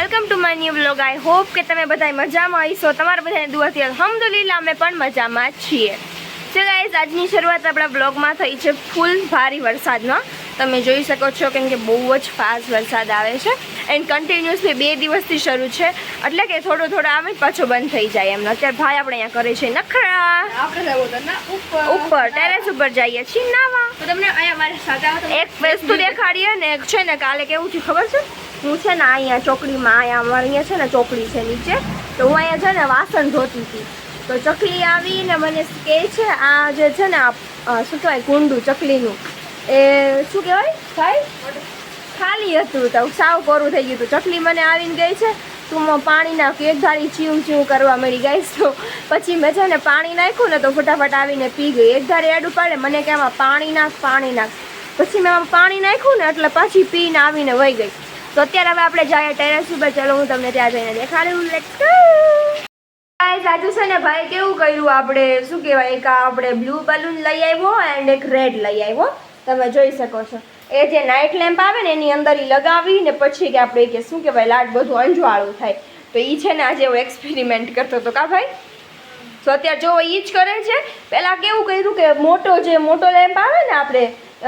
Welcome to my new vlog. I hope કે તમે બધા મજામાં હશો. તમારા બધાને દુઆથી અલ્હમ્દુલિલ્લાહ અમે પણ મજામાં છીએ. સો ગાઈઝ, આજની શરૂઆત આપણા બ્લોગમાં થઈ છે ફૂલ ભારી વરસાદમાં. તમે જોઈ શકો છો કેમ કે બહુ જ ફાસ્ટ વરસાદ આવે છે એન્ડ કન્ટિન્યુઅસલી 2 દિવસથી શરૂ છે, એટલે કે થોડો થોડો આવે પાછો બંધ થઈ જાય એમ. અત્યારે ભાઈ આપણે અહીંયા કરે છે નખરા. આપણે ઉપર ટેરેસ ઉપર જઈએ છીએ નાવા. તો તમને અહીંયા મારી સાથે એક વસ્તુ દેખાડીએ ને, એક છે ને કાલે કેવું છે ખબર છે, હું છે ને અહીંયા ચોકડીમાં અમારે અહીંયા છે ને ચોકડી છે નીચે, તો હું અહીંયા છે ને વાસણ ધોતી હતી, તો ચકલી આવીને મને કહે છે આ જે છે ને શું કહેવાય કુંડું ચકલીનું એ શું કહેવાય ભાઈ ખાલી હતું, તો સાવ કોરું થઈ ગયું હતું. ચકલી મને આવીને ગઈ છે તું પાણી નાખ, એક ધારી ચીવું ચીવું કરવા મળી ગઈ. તો પછી મેં છે ને પાણી નાખ્યું ને તો ફટાફટ આવીને પી ગઈ. એક ધારે એડું પાડે મને કે આમાં પાણી નાખ પાણી નાખ, પછી મેં આમાં પાણી નાખ્યું ને એટલે પાછી પીને આવીને વહી ગઈ. તો અત્યારે હવે આપણે જઈએ ટેરેસ ઉપર. ચાલો હું તમને ત્યાં જઈને દેખાડું. Let's go. આજુ છે ને ભાઈ કેવું કર્યું, આપણે શું કહેવાય, એક આપણે બ્લુ બલૂન લઈ આવ્યો એન્ડ એક રેડ લઈ આવ્યો. તમે જોઈ શકો છો એ જે નાઇટ લેમ્પ આવે ને એની અંદર એ લગાવી ને પછી કે આપણે કે શું કહેવાય લાટ બધું અંજવાળું થાય, તો એ છે ને આજે એવો એક્સપેરિમેન્ટ કરતો હતો કા ભાઈ. તો અત્યારે જો એ જ કરે છે. પહેલાં કેવું કર્યું કે મોટો લેમ્પ આવે ને આપણે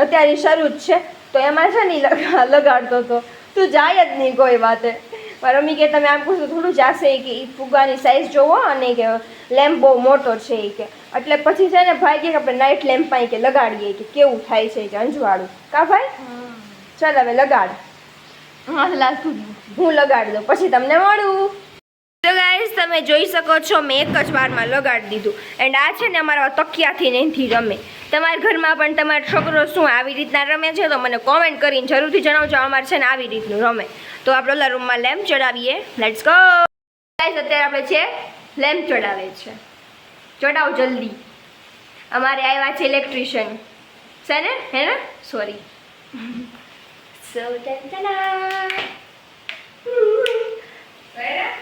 અત્યારે શરૂ જ છે, તો એમાં છે ને લગાડતો હતો. તું જાય જ નહીં કોઈ વાતે. મારા મમ્મી કે તમે આમ પૂછો થોડું જશે કે એ ફુગ્ગાની સાઇઝ જોવો અને કે લેમ્પ બહુ મોટો છે એ કે, એટલે પછી છે ને ભાઈ કે આપણે નાઇટ લેમ્પ પાસે કે લગાડીએ કે કેવું થાય છે કે અંજવાળું કા ભાઈ. ચાલ હવે લગાડ. હું લગાડી દઉં પછી તમને મળું. તો ગાઈઝ તમે જોઈ શકો છો મેં એક જ વારમાં લગાડી દીધું. એન્ડ આ છે ને અમારા તકિયાથી એનાથી રમે. તમારા ઘરમાં પણ તમારો છોકરો શું આવી રીતના રમે છે તો મને કોમેન્ટ કરીને જરૂરથી જણાવજો. અમારે છે ને આવી રીતનું રમે. તો આપણે ઓલા રૂમમાં લેમ્પ ચડાવીએ. Let's go guys. અત્યારે આપણે છે લેમ્પ ચડાવે છે. ચડાવ જલ્દી. અમારે આવ્યા છે ઇલેક્ટ્રિશિયન છે ને, હે ને, sorry. So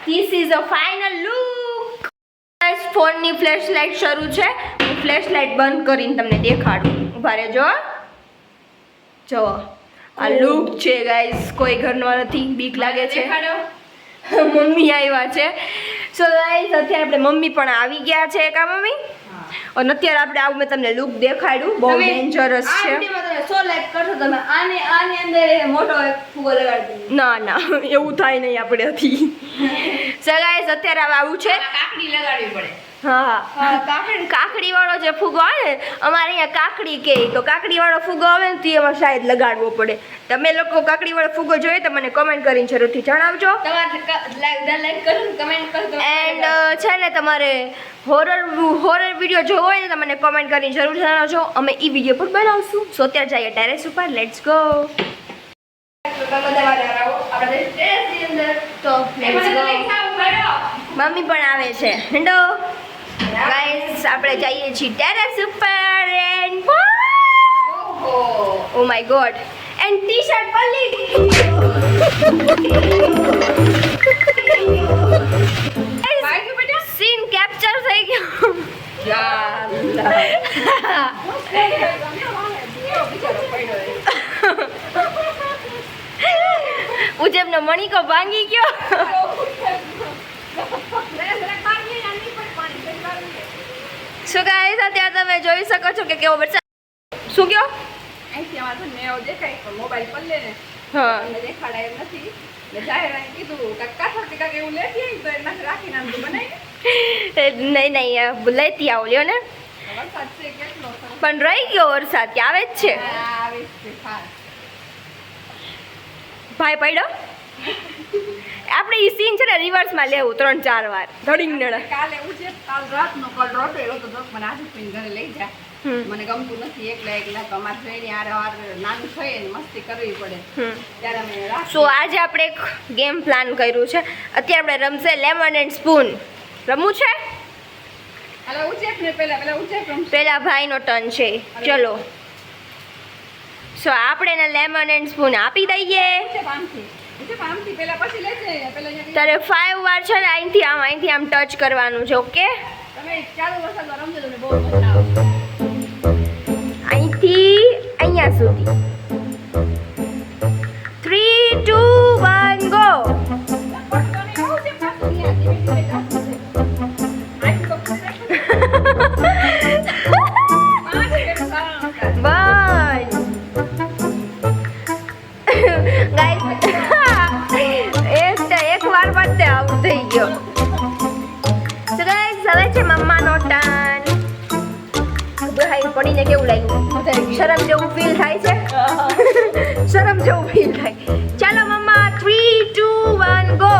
This is a final look. ફોનની ફ્લેશ લાઇટ શરૂ છે. હું ફ્લેશ લાઇટ બંધ કરીને તમને દેખાડું. ઉભા રહેજો. જો આ લુક છે ગાઈઝ, કોઈ ઘરનો નથી, બીક લાગે છે. મમ્મી આવ્યા છે. સો ગાઈઝ અત્યારે આપણે મમ્મી પણ આવી ગયા છે કા મમ્મી. અને અત્યારે આપણે આવું મેં તમને લુક દેખાડ્યું, બહુ ડેન્જરસ છે. ના એવું થાય નહીં આપણે હતી. સો ગાઈઝ અત્યારે આવું છે. હા કાકડી વાળો જે ફુગો આવે ને, અમારે અહીંયા કાકડી કે, તો કાકડી વાળો ફુગો આવે ને તો એમાં શાયદ લગાડવો પડે. તમે લોકો કાકડી વાળો ફુગો જોઈએ તો મને કોમેન્ટ કરીને જરૂરથી જણાવજો. એન્ડ છે ને તમારે હોરર વિડીયો જોવો હોય ને તો મને કોમેન્ટ કરીને જરૂર જણાવજો. અમે એ વિડીયો પણ બનાવશું. સો ત્યાં જઈએ ટેરેસ ઉપર. Let's go. તો મમ્મી પણ આવે છે. હેન્ડો ગાઈસ આપણે જઈએ છીએ ટેરેસ ઉપર. And oh my God, and T shirt Palli scene capture થઈ ગયો. ઉજેબનો મણિકો ભાંગી ગયો. શું ગાઈસ અત્યારે તમે જોઈ શકો છો કે કેવો વરસાદ. શું કયો? મોબાઈલ પર લે ને હા દેખાડાય એમ નથી. નહીં લેતી આવો લ્યો ને. પણ રહી ગયો વરસાદ કે આવે જ છે. ભાઈ પડ્યો. આપણે ઈ સીન છે ને રિવર્સમાં લેવું 3-4 વાર. ધડીંગ નડા કાલે કાલ રાતનો કોલ રોટેલો તો મને આજે ઘરે લઈ જા. મને ગમતું નથી એકલા તો અમારે ફ્રેન્ડ યાર નાનું થઈ ને મસ્તી કરવી પડે ત્યારે અમે. સો આજે આપણે એક ગેમ પ્લાન કર્યું છે. અત્યારે આપણે રમશે લેમન એન્ડ સ્પૂન. રમવું છે? પેલા ભાઈનો ટર્ન છે. ચલો સો આપણે એને લેમન એન્ડ સ્પૂન આપી દઈએ. તારે 5 વાર છે ને અહીંથી આમ ટચ કરવાનું છે. ઓકે અહીંથી અહીંયા સુધી 3, 2, 1 ગો. ગાઈસ એક વાર બાદ આવું થઈ ગયો. તો ગાઈસ હવે છે મમ્માનો ટર્ન. ભાઈ પડીને કેવું લાગ્યું? શરમ જેવું ફીલ થાય છે? શરમ જેવું ફીલ થાય. ચાલો મમ્મા 3 2 1 ગો.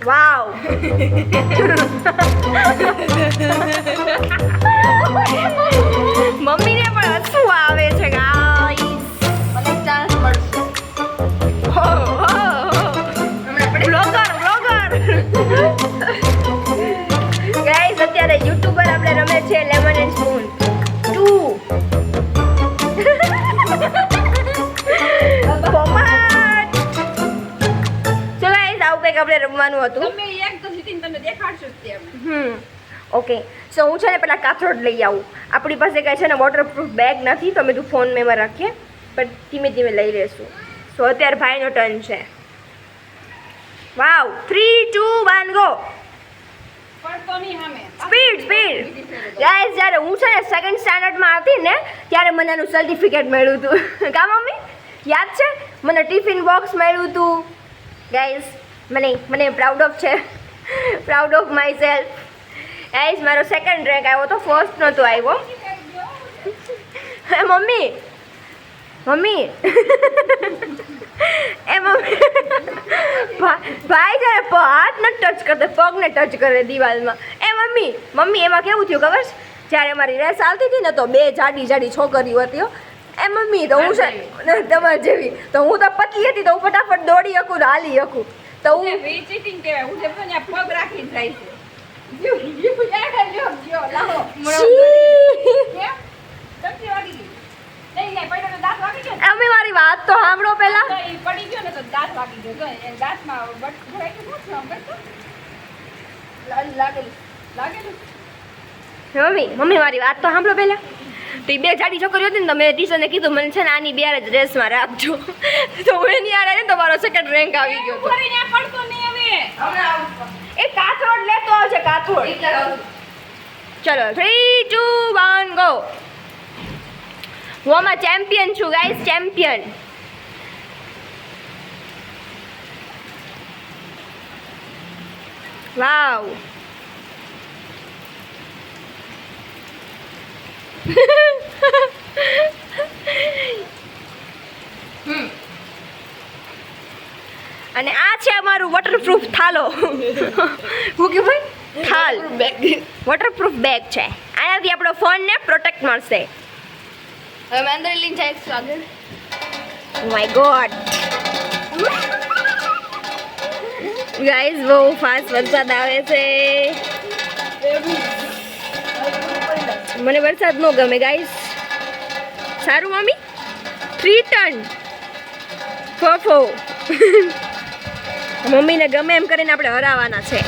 વાવ. મમ્મીને પણ હસવું આવે છે ગાઈસ. મને ચાન્સ મળશે. બ્લોગર ગાઈસ અત્યારે યુટ્યુબર આપણે રમે છે લેમન એન્ડ સ્પૂન 2. ચલો ગાઈસ આવું કંઈક આપણે રમવાનું હતું. તમે એક તો જીતીને તમને દેખાડશો જ તે અમે. ઓકે સો હું છે ને પેલા કાથરોડ લઈ આવું. આપણી પાસે કાંઈ છે ને વોટરપ્રૂફ બેગ નથી તો અમે તું ફોન મેમાં રાખીએ પણ ધીમે ધીમે લઈ લેશું. સો અત્યારે ભાઈનો ટર્ન છે. વાવ 3 2 1 ગો. પડતો નહીં સામે. સ્પીડ ગાઈસ જ્યારે હું છે ને સેકન્ડ સ્ટાન્ડર્ડમાં હતી ને ત્યારે મને એનું સર્ટિફિકેટ મળ્યું હતું. કા મમ્મી યાદ છે? મને ટિફિન બોક્સ મળ્યું હતું. ગાઈસ મને પ્રાઉડ ઓફ છે. Proud of my self. Guys મારો સેકન્ડ રેન્ક આવ્યો તો ફર્સ્ટ નહોતો આવ્યો. હે મમ્મી એ મમ્મી ભાઈ જ્યારે હાથ ન ટચ કરતો પગને ટચ કરે દિવાલમાં. એ મમ્મી એમાં કેવું થયું ખબર છે? જ્યારે મારી રેસ આવતી હતી ને તો બે જાડી છોકરીઓ હતી. એ મમ્મી તો હું છે તમારી જેવી તો હું તો પતલી હતી તો હું ફટાફટ દોડી શકું ને હાલી શકું તો હું ચીટિંગ કહેવાય. હું જેમ ત્યાં પગ રાખીને જાય છે. અમે મારી વાત તો સાંભળો પહેલા. પડી ગયો ને તો દાંત વાગી ગયો. દાંતમાં લાગેલું. મમ્મી મારી વાત તો સાંભળો પહેલા. તો એ બે જાડી છોકરીઓ હતી ને તો મેં ટીચરને કીધું મને છે ને આની બે જ ડ્રેસમાં રાખજો. તો હું એની આરે તો મારો સેકન્ડ રેન્ક આવી ગયો હતો. પડતો નહીં હવે. એ કાથરોડ લેતો આવશે કાથરોડ. ચલો 3 2 1 ગો. હું આમાં ચેમ્પિયન છું ગાઈસ. ચેમ્પિયન. વાવ. અને આ છે અમારું વોટરપ્રૂફ થાલો. હું કે ભાઈ થાલ વોટરપ્રૂફ બેગ છે. આનાથી આપણો ફોનને પ્રોટેક્ટ મળશે. હવે મેં અંદર લઈને જઈશ આગળ. ઓ માય ગોડ ગાઈસ બહુ ફાસ્ટ વરસાદ આવે છે. મને વરસાદ ન ગમે ગાઈસ. સારું મમ્મી 3 ટર્ન ફોફો. મમ્મીને ગમે એમ કરીને આપણે હરાવવાના છે.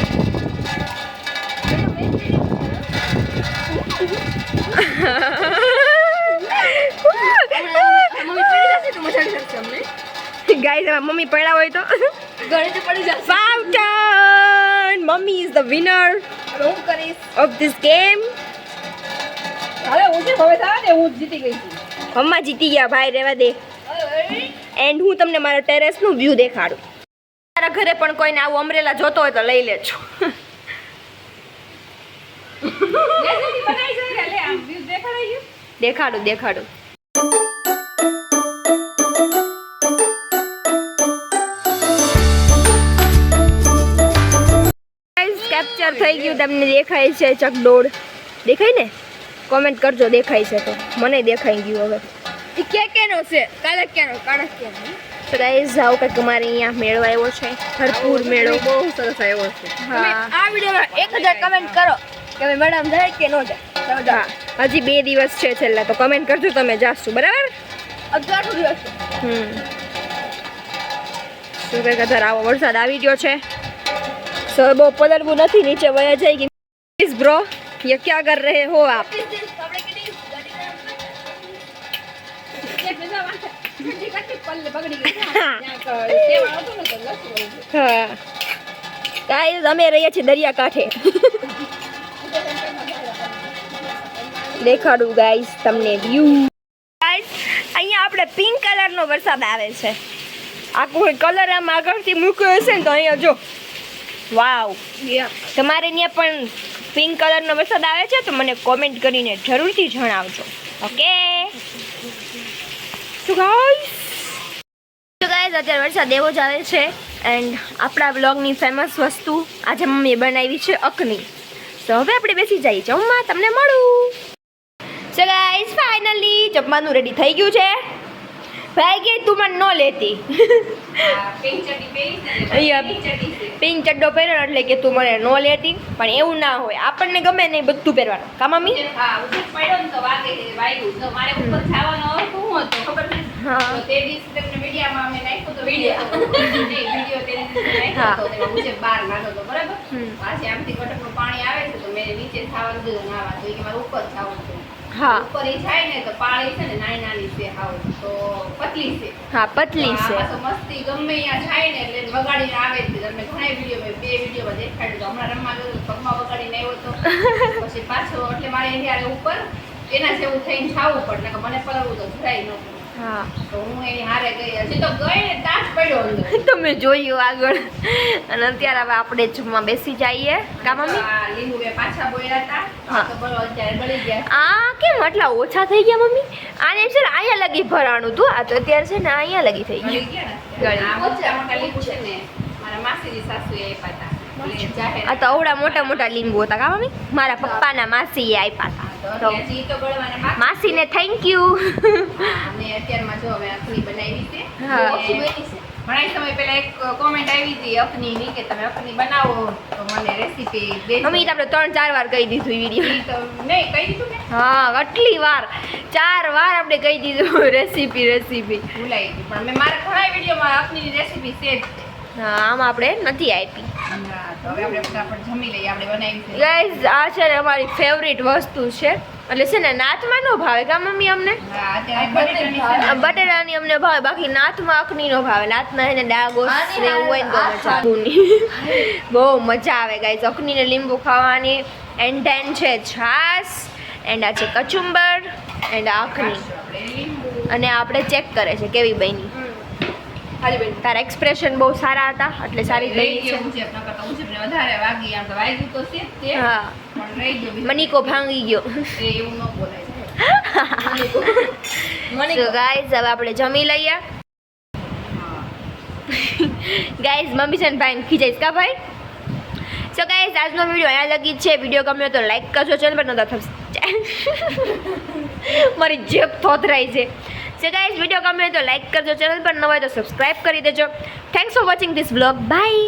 ગાઈસ મમ્મી પડ્યા હોય તો ગણિત પડી જશે. Fountain. Mummy is the winner હું કરીશ. Of this game. હવે હું છે હવે થાય ને હું જીતી ગઈ છું. મમ્મા જીતી ગયા ભાઈ રહેવા દે. એન્ડ હું તમને મારા ટેરેસનું વ્યૂ દેખાડું. મારા ઘરે પણ કોઈને આવું અમરેલા જોતો હોય તો લઈ લેજો. દેખાડું. કેપ્ચર થઈ ગયું. તમને દેખાય છે ચકડોળ? દેખાય ને? કોમેન્ટ કરજો દેખાય છે તો. મને દેખાઈ ગયું હવે. કેનો છે કાલે કેનો કાળસ કેનો. તો ગાઈઝ આવો કંઈક અમારે અહીંયા મેળો આવ્યો છે. ભરપૂર મેળો. બહુ સરસ આવ્યો છે. હા. આ વિડીયોમાં 1000 કમેન્ટ કરો કે મેડમ જાય કે નો જાય. હા હજી 2 દિવસ છે છેલ્લા તો કમેન્ટ કરજો તમે જાશું બરાબર. 11 દિવસ. શું કંઈક અત્યારે આવો વરસાદ આવી ગયો છે. સર બહુ પલળવું નથી નીચે વયા જાય કે પ્લીઝ બ્રો ये क्या कर रहे हो आप? ગાઈસ અમે રહીએ છીએ દરિયા કાંઠે. દેખાડું ગાઈસ તમને વ્યૂ. ગાઈસ અહીંયા આપણે પિંક કલરનો કલરનો વરસાદ આવે છે. આ કોઈ કલર આમ આગળથી મૂક્યો હશે ને તો અહીંયા જો વાવ. તમારે ત્યાં પણ પિંક કલરનો વરસાદ આવે છે તો મને કોમેન્ટ કરીને જરૂરથી જણાવજો. ઓકે તો ગાઈસ અત્યારે વરસાદ એવો જ આવે છે. એન્ડ આપણા બ્લોગની ફેમસ વસ્તુ આજે મમ્મીએ બનાવી છે અકની. તો હવે આપણે બેસી જઈએ જમવા, તમને મળું. સો ગાઈસ ફાઇનલી જમવાનું રેડી થઈ ગયું છે. ભાઈ કે તું મને ન લેતી. પિંક ચડ્ડો પહેર્યો એટલે કે તું મને ન લેતી, પણ એવું ના હોય, આપણને ગમે નહીં બધું પહેરવાનું. કા મમ્મી? પાણી આવે છે તો મેં નીચે ખાવાનું દીધું નાવા, તો કે મારે ઉપર ખાવું છે. હા ઉપર ઈ જાય ને તો પાળી છે ને નાની નાની છે હાવ, તો પતલી છે. હા પતલી છે. તો મસ્તી ગમે અહીંયા જાય ને એટલે વગાડીને આવે છે. તમે ઘણા વિડીયો મેં 2 વિડીયોમાં દેખાડ્યું તો હમણાં રમવા ગયો તો પગમાં વગાડીને આવ્યો તો પછી પાછો એટલે મારે ત્યારે ઉપર એના જેવું થઈને ખાવું પડે ને મને પરવું તો જરાય ન પડે. હા તો હું એની હારે ગઈ, હજી તો ગઈ ને તાજ પડ્યો અંદર. તમે જોયું આગળ. અને અત્યારે હવે આપણે જમવા બેસી જઈએ. કા મમ્મી? આ લીંબુ બે પાછા બોલ્યા હતા. હા. તો બોલો અત્યારે બળી ગયા. આ કેમ આટલા ઓછા થઈ ગયા મમ્મી? આને છે ને અહીંયા લગી ભરાણું હતું, આ તો અત્યારે છે ને અહીંયા લગી થઈ ગળી ગયું. ગયા ને. આ મોટા મોટા લીંબુ છે ને મારા માસીની સાસુએ આપ્યા હતા. એટલે જાહેર આ તો અવડા મોટા મોટા લીંબુ હતા. કા મમ્મી? મારા પપ્પાના માસીએ આપ્યા હતા. તો હજી તો ગળવાના બાકી. માસીને થેન્ક યુ. અને અત્યારમાં જો અમે અખની બનાવી છે. હા. અને ઘણા સમય પહેલા એક કોમેન્ટ આવી હતી અખનીની કે તમે અખની બનાવો તો મને રેસીપી દેજો. મમ્મી તો આપણે 3-4 વાર કહી દીધું એ વિડીયો. ઈ તો નહીં કહી દીધું ને, હા કેટલી વાર, 4 વાર આપણે કહી દીધું રેસીપી. ભૂલાઈ ગઈ. પણ મેં મારા ઘણા વિડીયોમાં અખનીની રેસીપી છે જ. હા આમ આપણે નથી આપી. હા, તો હવે આપણે ફટાફટ જમી લઈએ. આપણે બનાવી છે. ગાઈઝ આ છે ને અમારી ફેવરિટ વસ્તુ છે. એટલે છે ને નાથમાં ન ભાવે. કા મમ્મી અમને? હા, અત્યારે બટેટાની છે ને. બટેટાની અમને ભાવે, બાકી નાથમાં અખની નો ભાવે. નાથમાં એને ડાગોસ ને એવું હોય ને તો મજા આવે. બહુ મજા આવે ગાઈઝ અખની ને લીંબુ ખાવાની. એન્ડ ધેન છે છાશ, એન્ડ આ છે કચુંબર, એન્ડ આ અખની. આપણે લીંબુ. અને આપણે ચેક કરે છે કેવી બની. હાજી બેન. તારા એક્સપ્રેશન બહુ સારા હતા એટલે સારી રહી બની ગયો છે. ઊંચે નકર તો ઊંચે ને વધારે વાગી. આમ તો વાગ્યું તો છે જ તે. હા પણ રહી ગયો. મનિકો ભાંગી ગયો. એ એવું ન બોલાય. સો ગાઈઝ હવે આપણે જમી લઈએ. ગાઈઝ મમ્મી છે ને ભાઈ ખીજાઈશ કા ભાઈ. સો ગાઈઝ આજનો વિડીયો અહીંયા લગી છે. વિડીયો ગમ્યો તો લાઈક કરજો, ચેનલ પર નતા મારી જેબ થોતરાઈ છે. સો ગાઈઝ વિડીયો ગમ્યો તો લાઈક કરજો, ચેનલ પર ન હોય તો સબસ્ક્રાઇબ કરી દેજો. Thanks for watching this vlog. By.